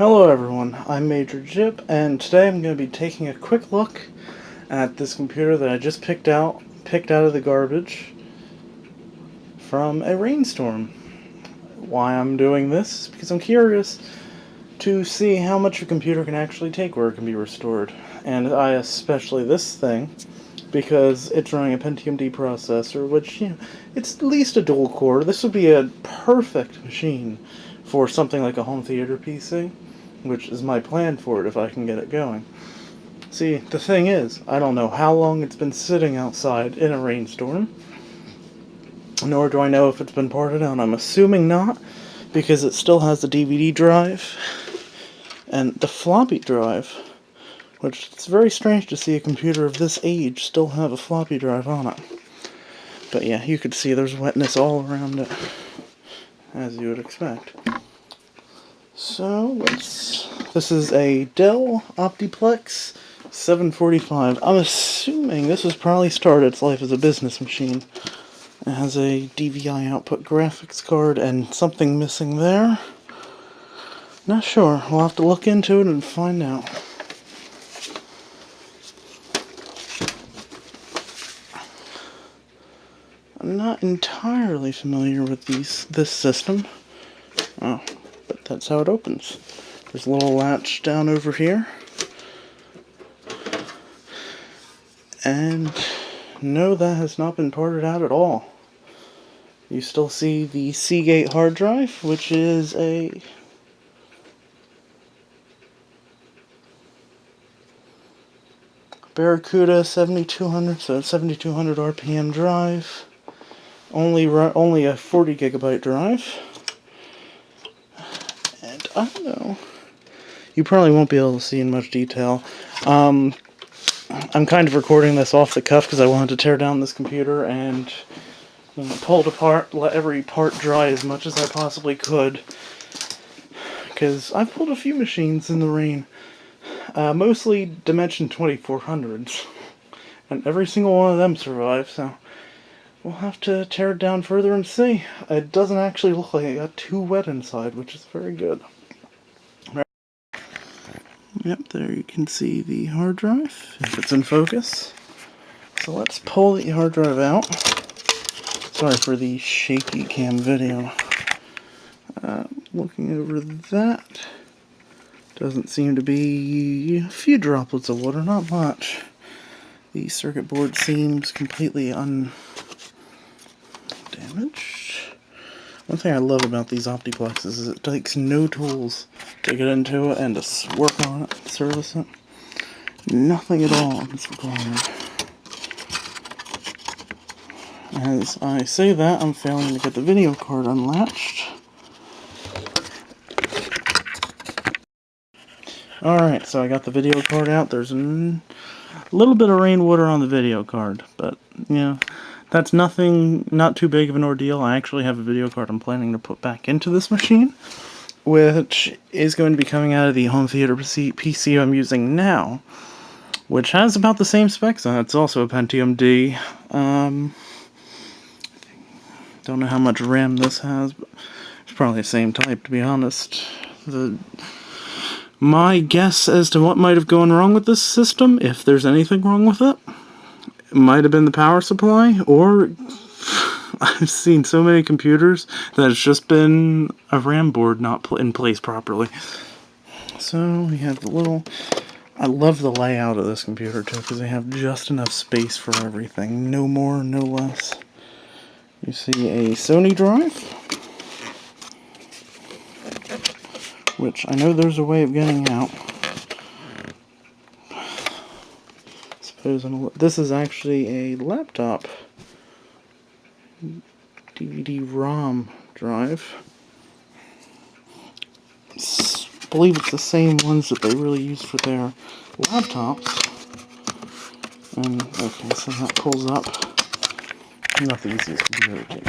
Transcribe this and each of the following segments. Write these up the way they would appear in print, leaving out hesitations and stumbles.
Hello everyone, I'm Major Jip, and today I'm going to be taking a quick look at this computer that I just picked out of the garbage from a Rainstorm. Why I'm doing this is because I'm curious to see how much a computer can actually take where it can be restored. And I especially this thing, because it's running a Pentium D processor, which, it's at least a dual core. This would be a perfect machine for something like a home theater PC, which is my plan for it if I can get it going. See, the thing is, I don't know how long it's been sitting outside in a rainstorm, nor do I know if it's been parted out. I'm assuming not, because it still has the DVD drive and the floppy drive, which it's very strange to see a computer of this age still have a floppy drive on it. But yeah, you could see there's wetness all around it, as you would expect. So, this is a Dell Optiplex 745. I'm assuming this has probably started its life as a business machine. It has a DVI output graphics card and something missing there. Not sure. We'll have to look into it and find out. I'm not entirely familiar with this system. Oh, but that's how it opens. There's a little latch down over here. And no, that has not been parted out at all. You still see the Seagate hard drive, which is a Barracuda 7200, so it's 7200 RPM drive. Only a 40 gigabyte drive. And I don't know. You probably won't be able to see in much detail. I'm kind of recording this off the cuff because I wanted to tear down this computer and pull it apart, let every part dry as much as I possibly could. Because I've pulled a few machines in the rain. Mostly Dimension 2400s. And every single one of them survived, so we'll have to tear it down further and see. It doesn't actually look like it got too wet inside, which is very good. Yep, there you can see the hard drive, if it's in focus. So let's pull the hard drive out. Sorry for the shaky cam video. Looking over that, doesn't seem to be a few droplets of water, not much. The circuit board seems completely undamaged. One thing I love about these Optiplexes is it takes no tools to get into it and to work on it, service it. Nothing at all is required. As I say that, I'm failing to get the video card unlatched. Alright, so I got the video card out. There's a little bit of rainwater on the video card, but, that's not too big of an ordeal. I actually have a video card I'm planning to put back into this machine, which is going to be coming out of the home theater PC I'm using now, which has about the same specs on it. It's also a Pentium D. Don't know how much RAM this has, but it's probably the same type, to be honest. My guess as to what might have gone wrong with this system, if there's anything wrong with it, might have been the power supply, or I've seen so many computers that it's just been a RAM board not in place properly. So we have the little... I love the layout of this computer too, because they have just enough space for everything. No more, no less. You see a Sony drive, which I know there's a way of getting out. This is actually a laptop DVD-ROM drive. I believe it's the same ones that they really use for their laptops. And okay, so that pulls up. Not the easiest computer to take.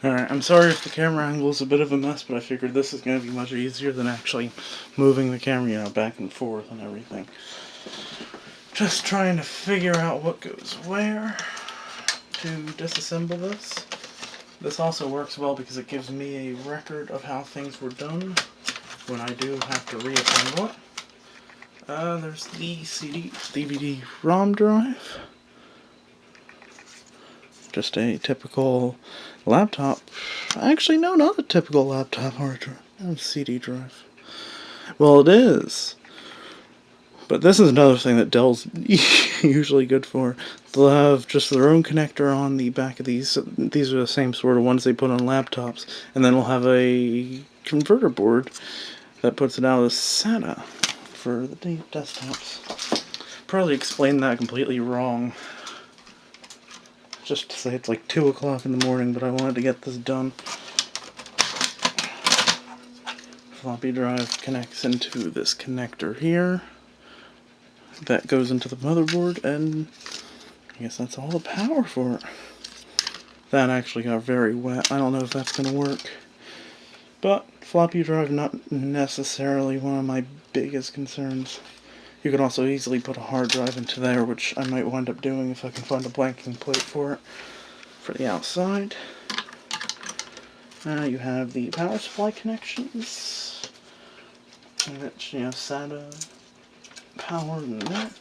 Alright, I'm sorry if the camera angle is a bit of a mess, but I figured this is going to be much easier than actually moving the camera, back and forth and everything. Just trying to figure out what goes where to disassemble this. This also works well because it gives me a record of how things were done when I do have to reassemble it. There's the DVD ROM drive. Just a typical laptop. Actually, no, not a typical laptop hard drive. CD drive. Well, it is. But this is another thing that Dell's usually good for. They'll have just their own connector on the back of these. These are the same sort of ones they put on laptops. And then we'll have a converter board that puts it out as SATA for the desktops. Probably explained that completely wrong. Just to say it's like 2 o'clock in the morning, but I wanted to get this done. Floppy drive connects into this connector here. That goes into the motherboard, and I guess that's all the power for it. That actually got very wet. I don't know if that's going to work. But floppy drive, not necessarily one of my biggest concerns. You could also easily put a hard drive into there, which I might wind up doing if I can find a blanking plate for it. For the outside, you have the power supply connections, which, you know, SATA, power, and that.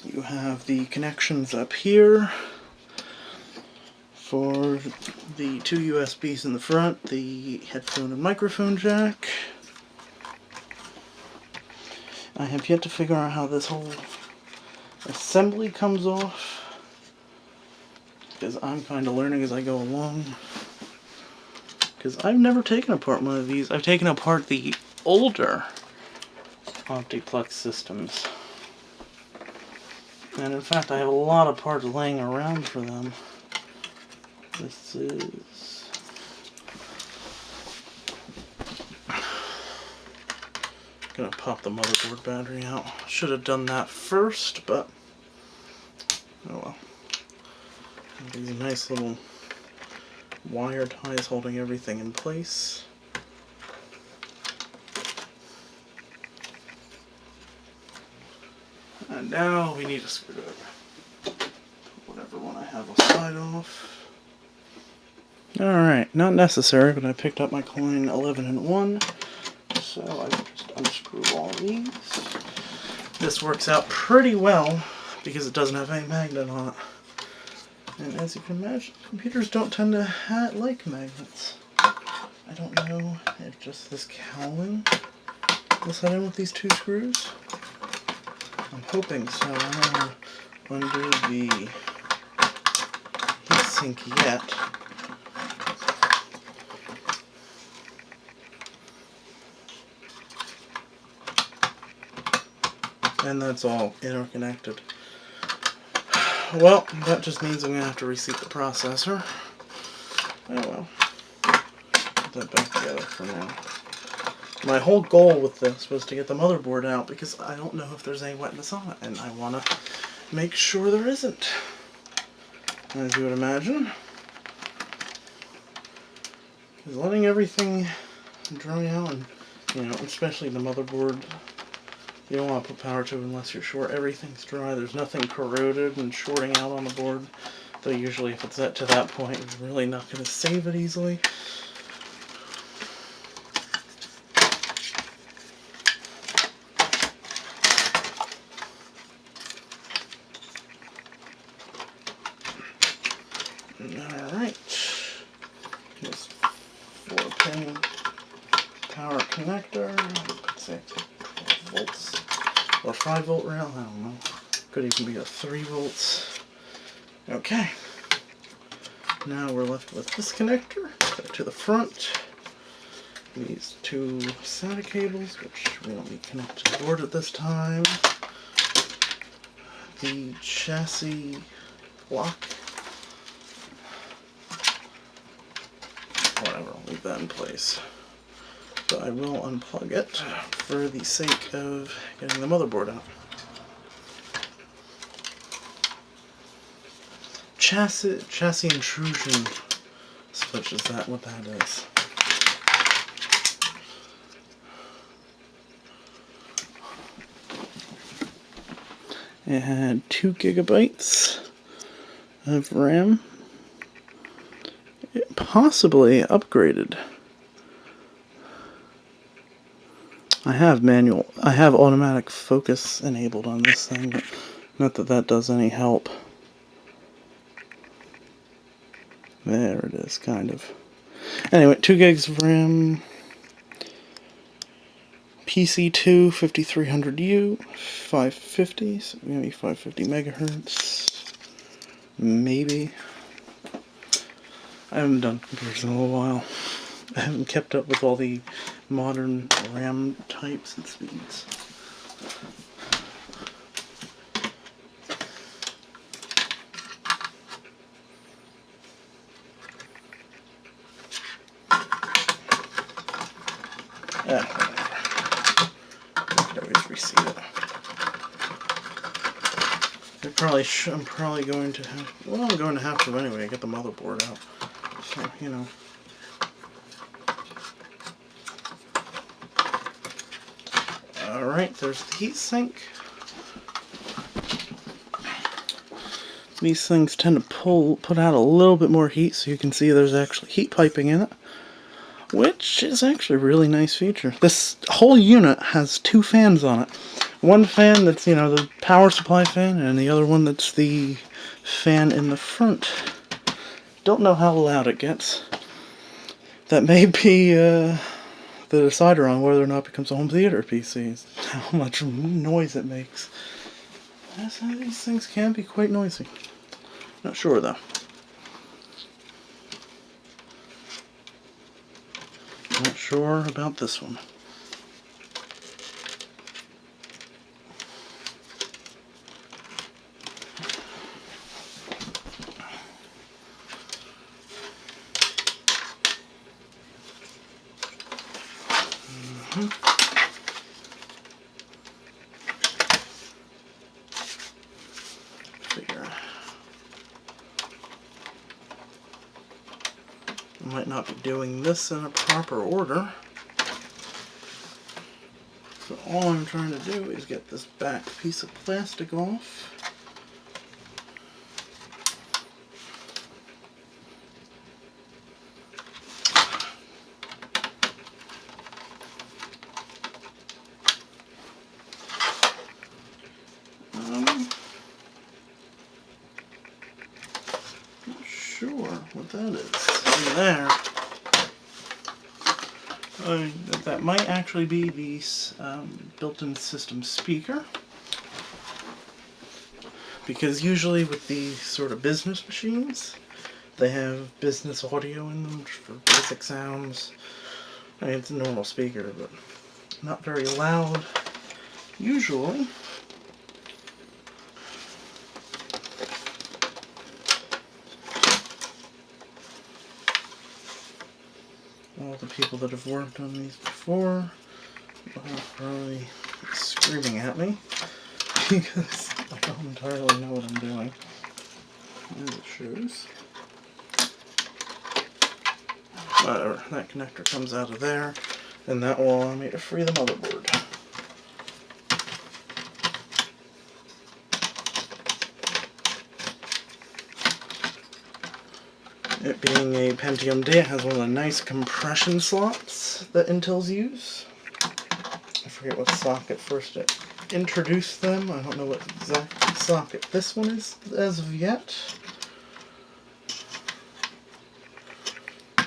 You have the connections up here for the 2 USBs in the front, the headphone and microphone jack. I have yet to figure out how this whole assembly comes off, because I'm kind of learning as I go along. Because I've never taken apart one of these. I've taken apart the older Optiplex systems. And in fact, I have a lot of parts laying around for them. This is... gonna pop the motherboard battery out. Should have done that first, but oh well. These nice little wire ties holding everything in place. And now we need a screwdriver. Whatever one I have will slide off. Alright, not necessary, but I picked up my coin 11 and 1. So I just unscrew all of these. This works out pretty well because it doesn't have any magnet on it. And as you can imagine, computers don't tend to like magnets. I don't know if just this cowling will set in with these 2 screws. I'm hoping so. I don't want to undo the heatsink yet. And that's all interconnected. Well, that just means I'm going to have to reseat the processor. Oh well. Put that back together for now. My whole goal with this was to get the motherboard out because I don't know if there's any wetness on it, and I want to make sure there isn't. As you would imagine. Because letting everything dry out, and, you know, especially the motherboard, you don't want to put power to it unless you're sure everything's dry. There's nothing corroded and shorting out on the board. Though usually if it's to that point, it's really not going to save it easily. Alright. This 4-pin power connector. Let's say 12 volts. Or 5-volt rail, I don't know. Could even be a 3 volts. Okay. Now we're left with this connector to the front. These 2 SATA cables, which we don't need connected to the board at this time. The chassis block. Whatever, I'll leave that in place. But I will unplug it for the sake of getting the motherboard out. Chassis intrusion switch, is that what that is? It had 2 gigabytes of RAM, possibly upgraded. I have automatic focus enabled on this thing, but not that that does any help. There it is, kind of. Anyway, 2 gigs of RAM, PC2 5300U, 550, so maybe 550 megahertz, maybe. I haven't done computers in a little while. I haven't kept up with all the modern RAM types and speeds. I can always reseat it. I'm probably going to have, well, I'm going to have to anyway, get the motherboard out. So, you know. Alright, there's the heatsink. These things tend to put out a little bit more heat, so you can see there's actually heat piping in it, which is actually a really nice feature. This whole unit has 2 fans on it. One fan that's, you know, the power supply fan, and the other one that's the fan in the front. Don't know how loud it gets. That may be the decider on whether or not it becomes a home theater PC. How much noise it makes. That's how these things can be quite noisy. Not sure though. Not sure about this one. I might not be doing this in a proper order. So all I'm trying to do is get this back piece of plastic off. Not sure what that is in there. That might actually be the built-in system speaker, because usually with these sort of business machines, they have business audio in them for basic sounds. I mean, it's a normal speaker, but not very loud usually. All the people that have worked on these before are probably screaming at me because I don't entirely know what I'm doing. As it shows. Whatever, that connector comes out of there, and that will allow me to free the motherboard. It being a Pentium D, it has one of the nice compression slots that Intel's use. I forget what socket first it introduced them. I don't know what exact socket this one is as of yet.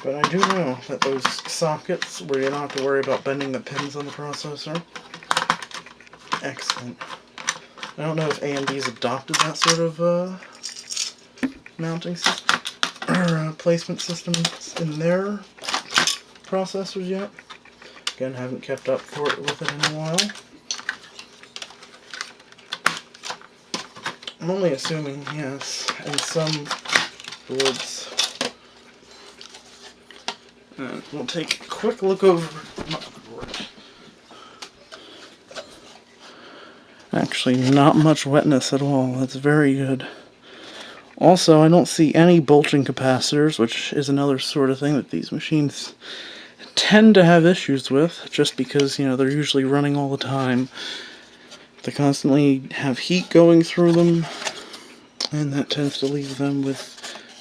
But I do know that those sockets where you don't have to worry about bending the pins on the processor, excellent. I don't know if AMD's adopted that sort of mounting system or placement systems in their processors yet. Again, haven't kept up with it in a while. I'm only assuming, yes, in some boards. And we'll take a quick look over the motherboard. Actually, not much wetness at all. That's very good. Also, I don't see any bulging capacitors, which is another sort of thing that these machines tend to have issues with, just because, you know, they're usually running all the time. They constantly have heat going through them, and that tends to leave them with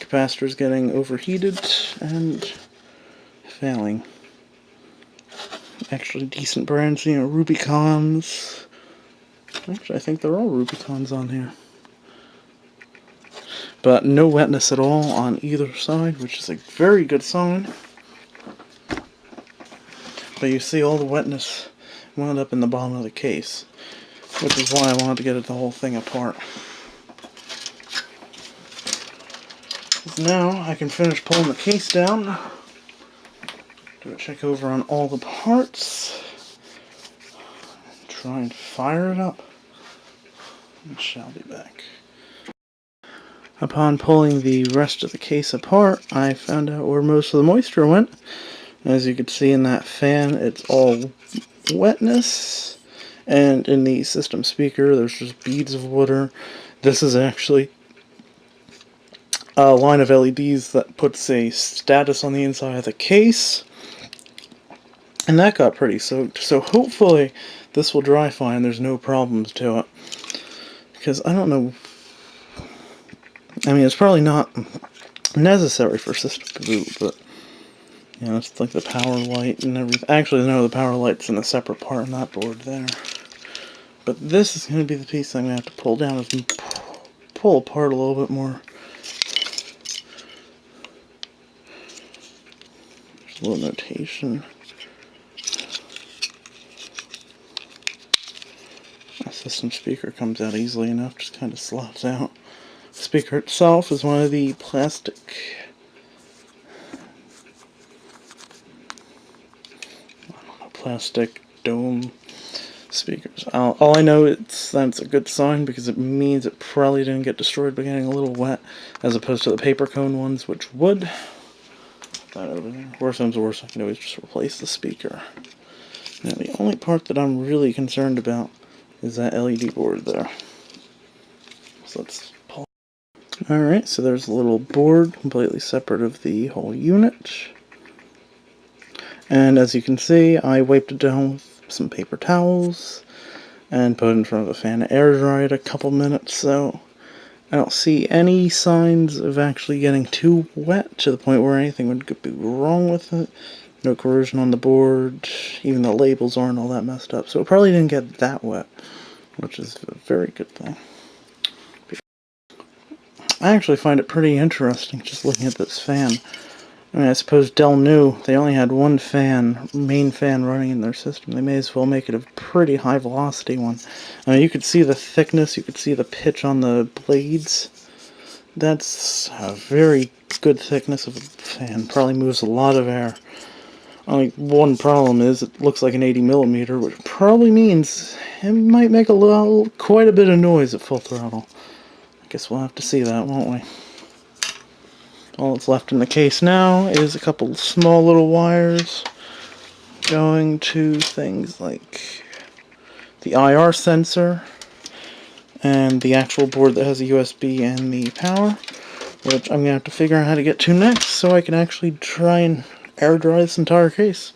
capacitor is getting overheated and failing. Actually, decent brands, you know, Rubicons. Actually, I think they're all Rubicons on here. But no wetness at all on either side, which is a very good sign. But you see all the wetness wound up in the bottom of the case, which is why I wanted to get the whole thing apart. Now I can finish pulling the case down, do a check over on all the parts, try and fire it up, and shall be back. Upon pulling the rest of the case apart, I found out where most of the moisture went. As you can see in that fan, it's all wetness, and in the system speaker, there's just beads of water. This is actually a line of LEDs that puts a status on the inside of the case, and that got pretty soaked. So hopefully this will dry fine. There's no problems to it, because I don't know. I mean, it's probably not necessary for system to boot, but you know, it's like the power light and everything. Actually, no, the power light's in a separate part on that board there. But this is going to be the piece I'm going to have to pull down and pull apart a little bit more. There's a little notation. The system speaker comes out easily enough, just kind of slots out. The speaker itself is one of the plastic dome speakers. All I know is that's a good sign, because it means it probably didn't get destroyed by getting a little wet, as opposed to the paper cone ones, which would. That over there. Worst comes to worst, I can always just replace the speaker. Now the only part that I'm really concerned about is that LED board there. So let's pull. Alright, so there's a little board completely separate of the whole unit. And as you can see, I wiped it down with some paper towels and put it in front of the fan to air dry it a couple minutes, so I don't see any signs of actually getting too wet to the point where anything would be wrong with it. No corrosion on the board, even the labels aren't all that messed up, so it probably didn't get that wet, which is a very good thing. I actually find it pretty interesting just looking at this fan. I mean, I suppose Dell knew they only had one fan, main fan running in their system. They may as well make it a pretty high velocity one. I mean, you could see the thickness, you could see the pitch on the blades. That's a very good thickness of a fan. Probably moves a lot of air. Only one problem is it looks like an 80mm, which probably means it might make quite a bit of noise at full throttle. I guess we'll have to see that, won't we? All that's left in the case now is a couple small little wires going to things like the IR sensor and the actual board that has a USB and the power, which I'm going to have to figure out how to get to next so I can actually try and air dry this entire case.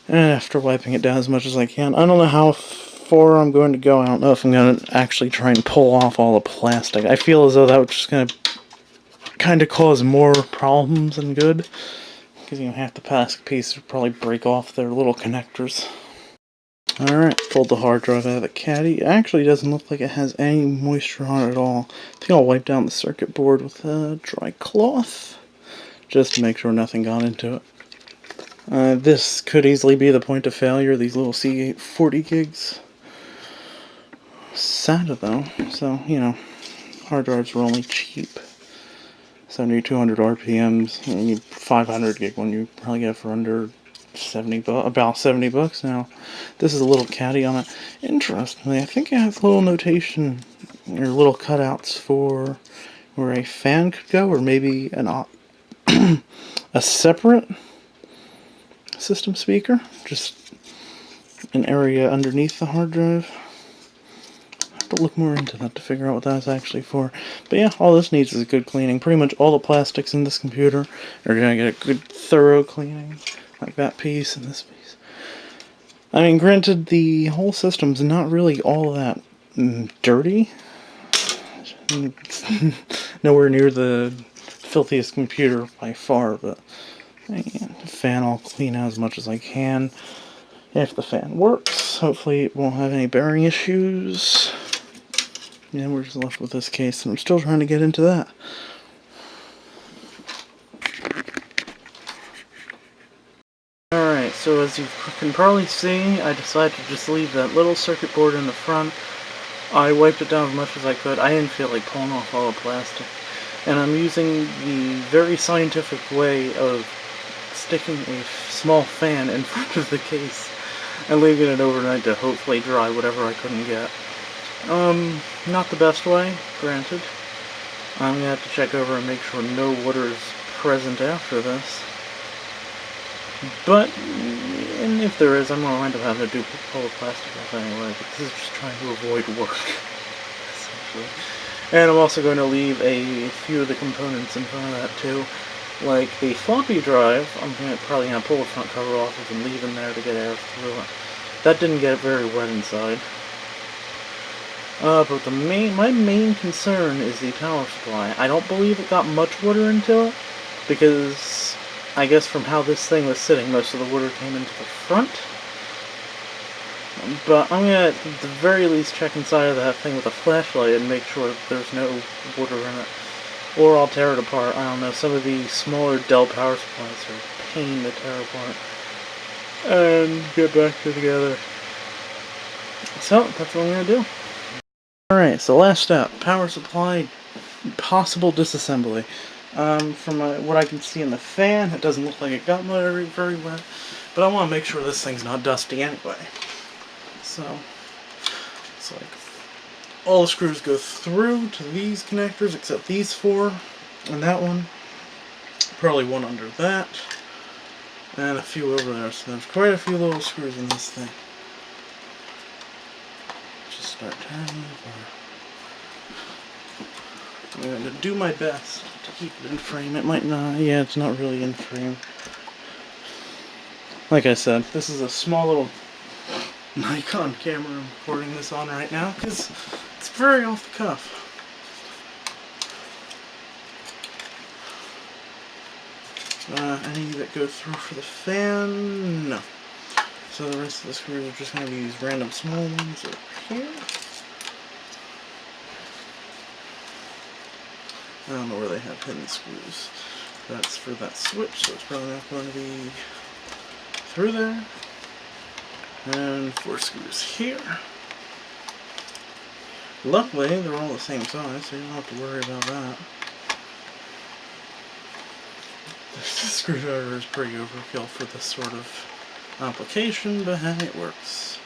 And after wiping it down as much as I can, I don't know how far I'm going to go. I don't know if I'm going to actually try and pull off all the plastic. I feel as though that was just going to kind of cause more problems than good, because you know, half the plastic piece would probably break off their little connectors. Alright, pulled the hard drive out of the caddy. It actually doesn't look like it has any moisture on it at all. I think I'll wipe down the circuit board with a dry cloth, just to make sure nothing got into it. This could easily be the point of failure, these little Seagate 40 gigs. SATA though, so, you know, hard drives were only cheap. 7200 RPMs, and you 500 gig one you probably get for under about 70 bucks now. This is a little caddy on it. Interestingly, I think it has a little notation, or little cutouts for where a fan could go, or maybe a separate system speaker, just an area underneath the hard drive. To look more into that to figure out what that's actually for. But yeah, all this needs is a good cleaning. Pretty much all the plastics in this computer are going to get a good thorough cleaning, like that piece and this piece. I mean, granted, the whole system's not really all that dirty. It's nowhere near the filthiest computer by far, but again, the fan I'll clean out as much as I can. If the fan works, hopefully it won't have any bearing issues. And we're just left with this case, and I'm still trying to get into that. Alright, so as you can probably see, I decided to just leave that little circuit board in the front. I wiped it down as much as I could. I didn't feel like pulling off all the plastic. And I'm using the very scientific way of sticking a small fan in front of the case and leaving it overnight to hopefully dry whatever I couldn't get. Not the best way, granted. I'm gonna have to check over and make sure no water is present after this. But, and if there is, I'm gonna wind up having to pull the plastic off anyway, but this is just trying to avoid work, essentially. And I'm also going to leave a few of the components in front of that too. Like the floppy drive, I'm probably going to pull the front cover off and leave in there to get air through it. That didn't get very wet inside. But my main concern is the power supply. I don't believe it got much water into it, because I guess from how this thing was sitting, most of the water came into the front. But I'm going to, at the very least, check inside of that thing with a flashlight and make sure that there's no water in it. Or I'll tear it apart. I don't know, some of the smaller Dell power supplies are a pain to tear apart and get back together. So, that's what I'm going to do. Alright, so last step, power supply, possible disassembly. From what I can see in the fan, it doesn't look like it got very wet, but I want to make sure this thing's not dusty anyway. So, it's like all the screws go through to these connectors except these four and that one. Probably one under that. And a few over there, so there's quite a few little screws in this thing. Just start turning it apart. I'm going to do my best to keep it in frame. It might not, yeah, it's not really in frame. Like I said, this is a small little Nikon camera I'm recording this on right now, because it's very off the cuff. Any that go through for the fan? No. So the rest of the screws are just going to be these random small ones over here. I don't know where they have hidden screws. That's for that switch, so it's probably not going to be through there. And 4 screws here. Luckily, they're all the same size, so you don't have to worry about that. This screwdriver is pretty overkill for this sort of application, but hey, it works.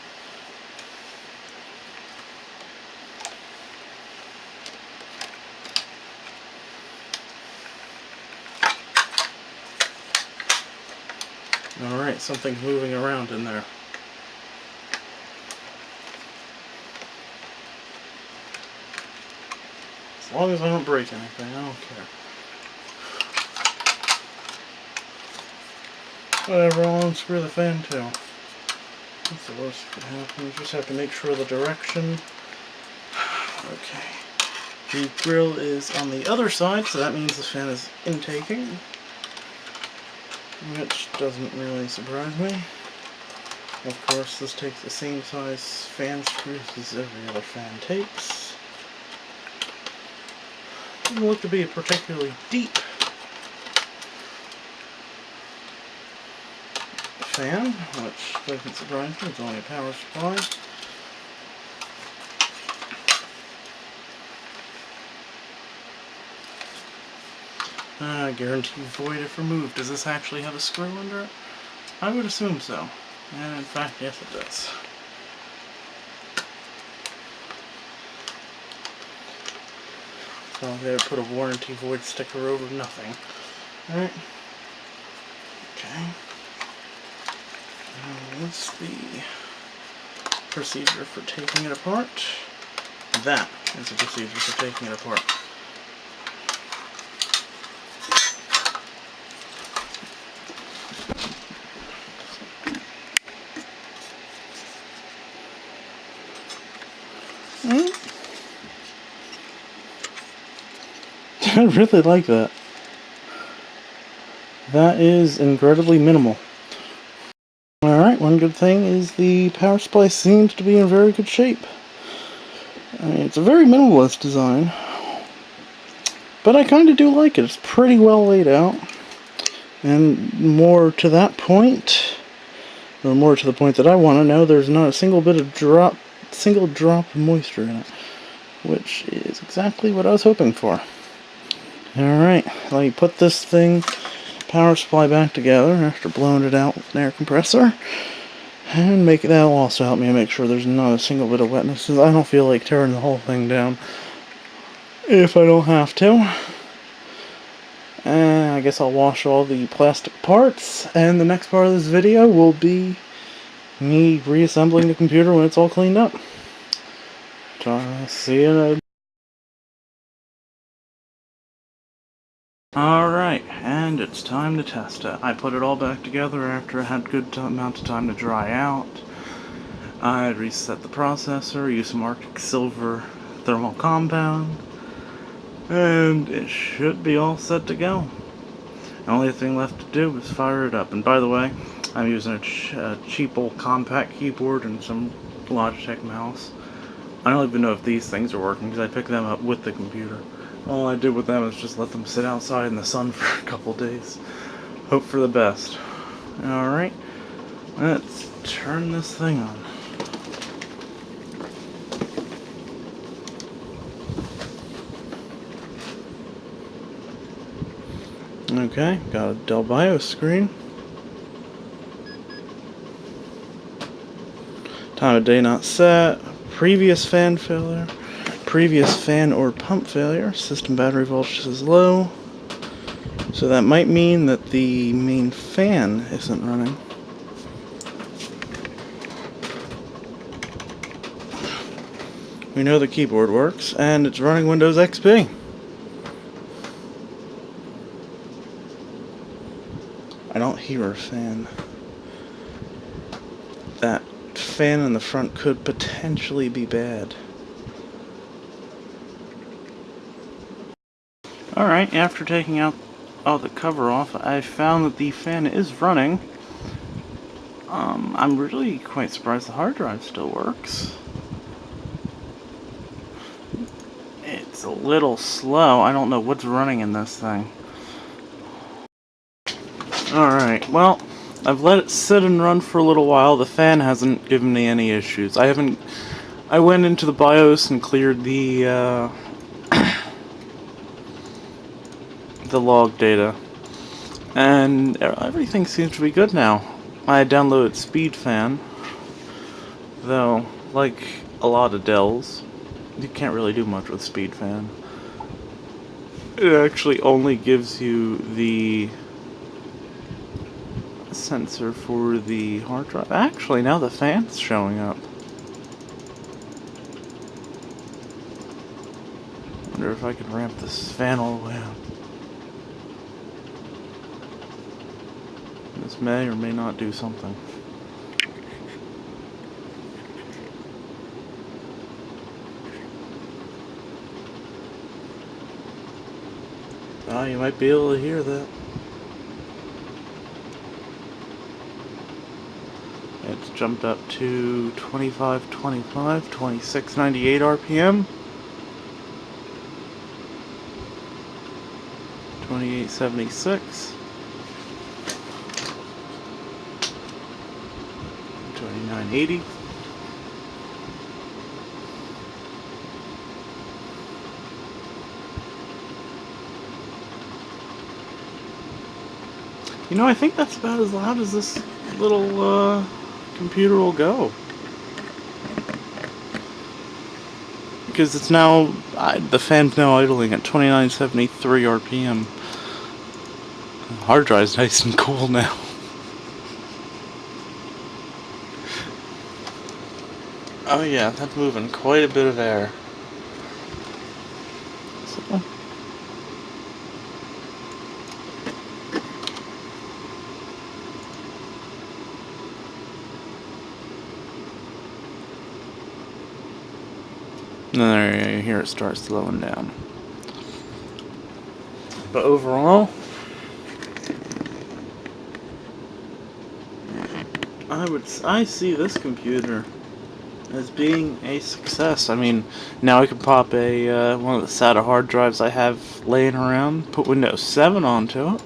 Alright, something's moving around in there. As long as I don't break anything, I don't care. Whatever, I'll unscrew the fan too. That's the worst that could happen. You just have to make sure the direction. Okay. The grill is on the other side, so that means the fan is intaking. Which doesn't really surprise me. Of course, this takes the same size fan screws as every other fan takes. Doesn't look to be a particularly deep fan, which doesn't surprise me, it's only a power supply. I guarantee void if removed. Does this actually have a screw under it? I would assume so. And in fact, yes it does. So they put a warranty void sticker over nothing. Alright. Okay. What's the procedure for taking it apart? That is the procedure for taking it apart. I really like that. that is incredibly minimal. Alright, one good thing is the power supply seems to be in very good shape. I mean, it's a very minimalist design, but I kind of do like it. It's pretty well laid out. And more to that point, or more to the point that I want to know, there's not a single drop of moisture in it, which is exactly what I was hoping for. Alright, let me put this power supply back together after blowing it out with an air compressor, and that'll also help me make sure there's not a single bit of wetness, because I don't feel like tearing the whole thing down if I don't have to. And I guess I'll wash all the plastic parts, and the next part of this video will be me reassembling the computer when it's all cleaned up. See you in a... Alright, and it's time to test it. I put it all back together after it had a good amount of time to dry out. I reset the processor, used some Arctic Silver thermal compound, and it should be all set to go. The only thing left to do is fire it up. And by the way, I'm using a cheap old compact keyboard and some Logitech mouse. I don't even know if these things are working because I picked them up with the computer. All I did with them is just let them sit outside in the sun for a couple days. Hope for the best. Alright, let's turn this thing on. Okay, got a Dell BIOS screen. Time of day not set. Previous fan failure. Previous fan or pump failure. System battery voltage is low. So that might mean that the main fan isn't running. We know the keyboard works, and it's running Windows XP. I don't hear a fan. That fan in the front could potentially be bad. Alright, after taking out all the cover off, I found that the fan is running. I'm really quite surprised the hard drive still works. It's a little slow. I don't know what's running in this thing. Alright, well, I've let it sit and run for a little while. The fan hasn't given me any issues. I went into the BIOS and cleared the log data, and everything seems to be good now. I downloaded SpeedFan, though, like a lot of Dells, you can't really do much with SpeedFan. It actually only gives you the sensor for the hard drive. Actually, now the fan's showing up. Wonder if I could ramp this fan all the way up. This may or may not do something. Oh, you might be able to hear that. It's jumped up to 2525, 2698 RPM. 2876. 2980. You know, I think that's about as loud as this little computer will go. Because it's now, the fan's now idling at 2973 RPM. The hard drive's nice and cool now. Oh yeah, that's moving quite a bit of air. So. And then there you hear it start slowing down. But overall, I see this computer as being a success. I mean, now I can pop a one of the SATA hard drives I have laying around, put Windows 7 onto it,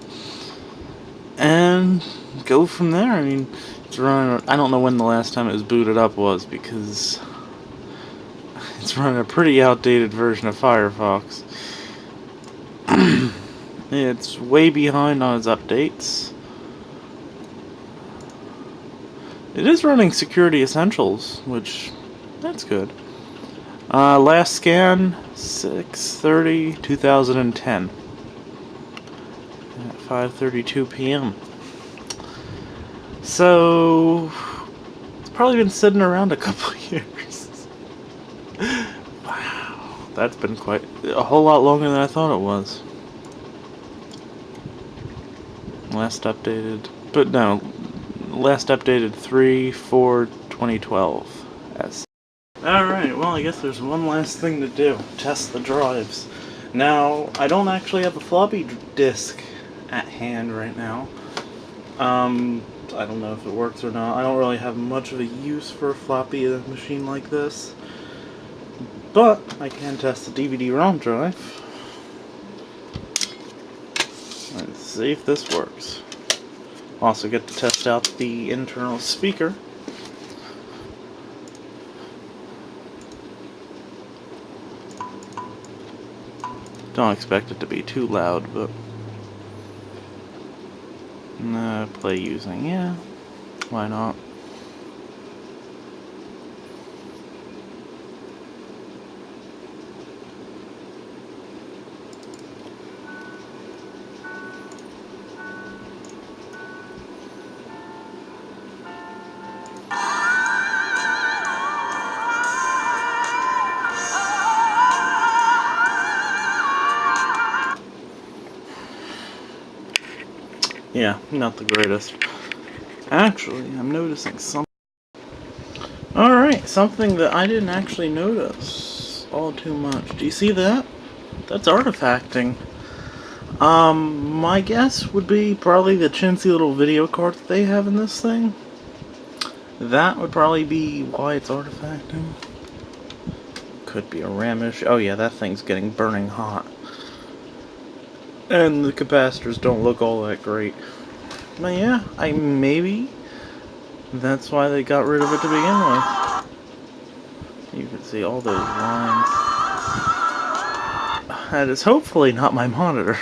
and go from there. I mean, it's running. I don't know when the last time it was booted up was, because it's running a pretty outdated version of Firefox. It's way behind on its updates. It is running Security Essentials, which, that's good. Last scan, 6/30/2010. At 5:32 p.m. So, it's probably been sitting around a couple of years. Wow, that's been quite a whole lot longer than I thought it was. Last updated 3/4/2012. Yes. Alright, well, I guess there's one last thing to do. Test the drives. Now, I don't actually have a floppy disk at hand right now. I don't know if it works or not. I don't really have much of a use for a floppy machine like this. But I can test the DVD-ROM drive. Let's see if this works. Also get to test out the internal speaker. Don't expect it to be too loud, but play using, yeah, why not? Yeah, not the greatest. Actually, I'm noticing something. Alright, something that I didn't actually notice all too much. Do you see that? That's artifacting. My guess would be probably the chintzy little video card that they have in this thing. That would probably be why it's artifacting. Could be a RAM issue. Oh yeah, that thing's getting burning hot. And the capacitors don't look all that great. But yeah, maybe that's why they got rid of it to begin with. You can see all those lines. That is hopefully not my monitor.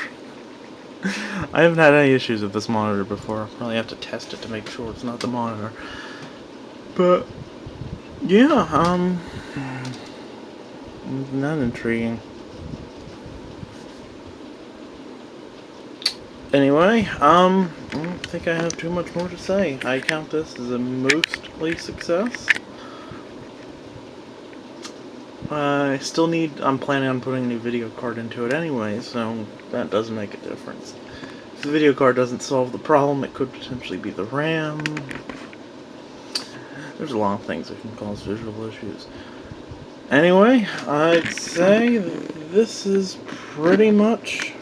I haven't had any issues with this monitor before. I'll probably have to test it to make sure it's not the monitor. But yeah, not intriguing. Anyway, I don't think I have too much more to say. I count this as a mostly success. I'm planning on putting a new video card into it anyway, so that does make a difference. If the video card doesn't solve the problem, it could potentially be the RAM. There's a lot of things that can cause visual issues. Anyway, I'd say this is pretty much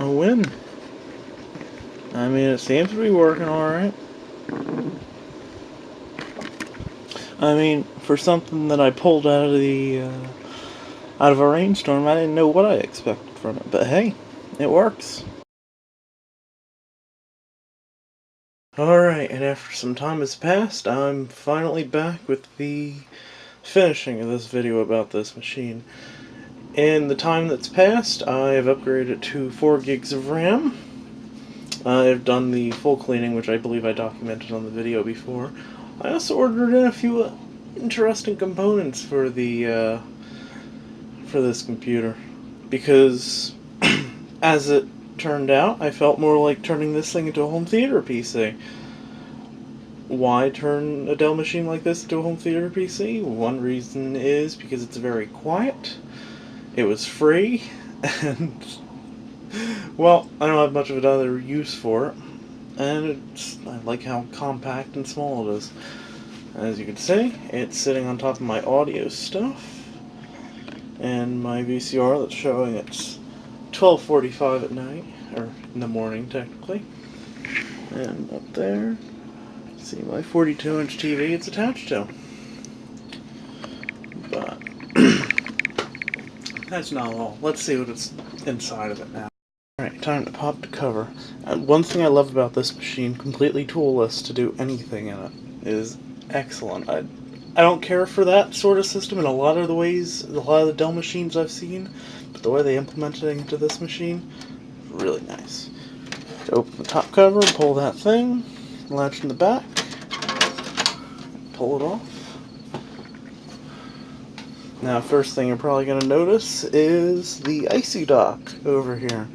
a win. I mean, it seems to be working alright. I mean, for something that I pulled out of a Rainstorm, I didn't know what I expected from it. But hey, it works. Alright, and after some time has passed, I'm finally back with the finishing of this video about this machine. In the time that's passed, I've upgraded to 4 gigs of RAM. I've done the full cleaning, which I believe I documented on the video before. I also ordered in a few interesting components for the for this computer, because as it turned out, I felt more like turning this thing into a home theater PC. Why turn a Dell machine like this into a home theater PC? One reason is because it's very quiet. It was free, and, well, I don't have much of another use for it, and I like how compact and small it is. As you can see, it's sitting on top of my audio stuff, and my VCR that's showing it's 12:45 at night, or in the morning technically. And up there, see my 42-inch TV it's attached to. But that's not all. Let's see what's inside of it now. Alright, time to pop the cover. One thing I love about this machine, completely toolless to do anything in it, is excellent. I don't care for that sort of system in a lot of the ways, a lot of the Dell machines I've seen, but the way they implemented it into this machine, really nice. To open the top cover, pull that thing, latch in the back, pull it off. Now, first thing you're probably going to notice is the icy dock over here.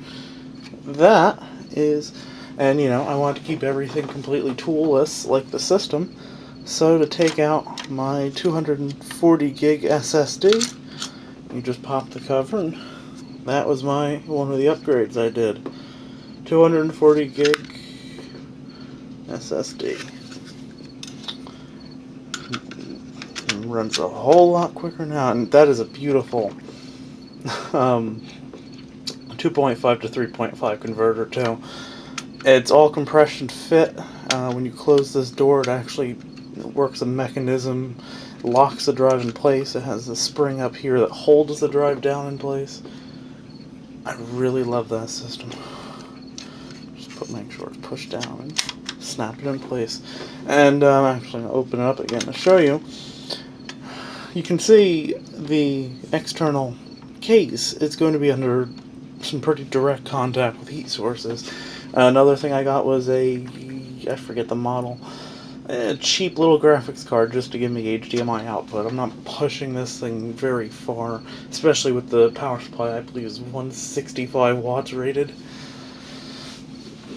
That is, and you know, I want to keep everything completely toolless like the system, so to take out my 240 gig SSD, you just pop the cover, and that was one of the upgrades I did. 240 gig SSD. It runs a whole lot quicker now, and that is a beautiful 2.5 to 3.5 converter too. It's all compression fit. When you close this door, it actually works a mechanism, locks the drive in place. It has a spring up here that holds the drive down in place. I really love that system. Just make sure it's pushed down and snap it in place. And I'm actually going to open it up again to show you. You can see the external case. It's going to be under some pretty direct contact with heat sources. Another thing I got was I forget the model, a cheap little graphics card just to give me HDMI output. I'm not pushing this thing very far, especially with the power supply. I believe is 165 watts rated.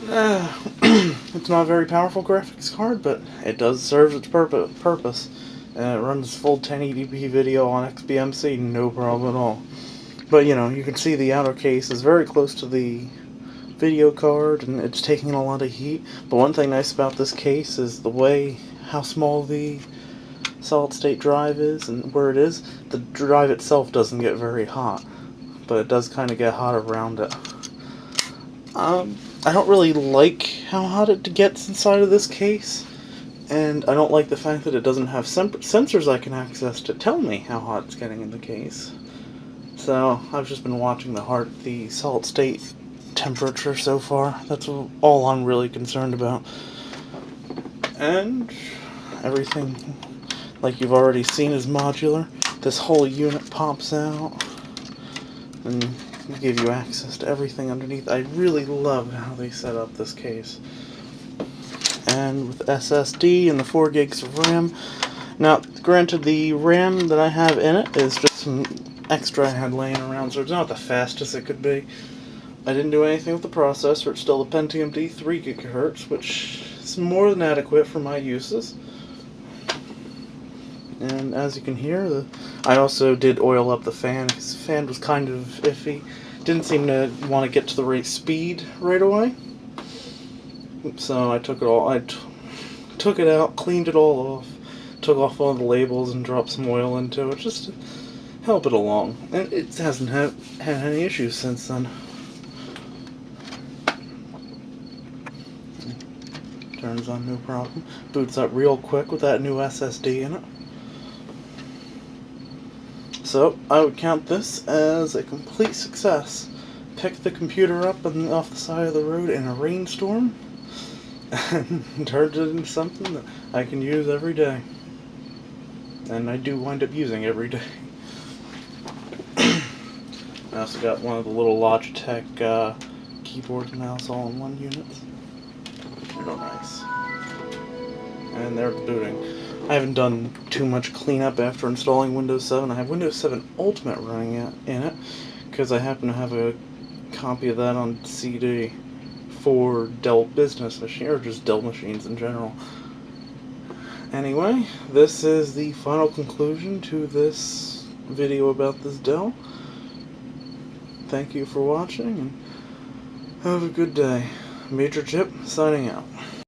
It's not a very powerful graphics card, but it does serve its purpose. And it runs full 1080p video on XBMC, no problem at all. But you know, you can see the outer case is very close to the video card, and it's taking a lot of heat. But one thing nice about this case is how small the solid state drive is and where it is. The drive itself doesn't get very hot, but it does kind of get hot around it. I don't really like how hot it gets inside of this case, and I don't like the fact that it doesn't have sensors I can access to tell me how hot it's getting in the case. So I've just been watching the solid state temperature so far. That's all I'm really concerned about. And everything, like you've already seen, is modular. This whole unit pops out and give you access to everything underneath. I really love how they set up this case. And with SSD and the 4 gigs of RAM. Now, granted, the RAM that I have in it is just some extra I had laying around, so it's not the fastest it could be. I didn't do anything with the processor. It's still a Pentium D 3 GHz, which is more than adequate for my uses. And as you can hear, I also did oil up the fan, because the fan was kind of iffy. Didn't seem to want to get to the right speed right away. So I took it all. Took it out, cleaned it all off, took off all the labels, and dropped some oil into it just to help it along. And it hasn't had any issues since then. Turns on no problem. Boots up real quick with that new SSD in it. So I would count this as a complete success. Picked the computer up off the side of the road in a rainstorm and turned it into something that I can use every day. And I do wind up using every day. I also got one of the little Logitech keyboard and mouse all-in-one units. Real nice. And they're booting. I haven't done too much cleanup after installing Windows 7. I have Windows 7 Ultimate running in it, because I happen to have a copy of that on CD for Dell business machines, or just Dell machines in general. Anyway, this is the final conclusion to this video about this Dell. Thank you for watching, and have a good day. Major Chip, signing out.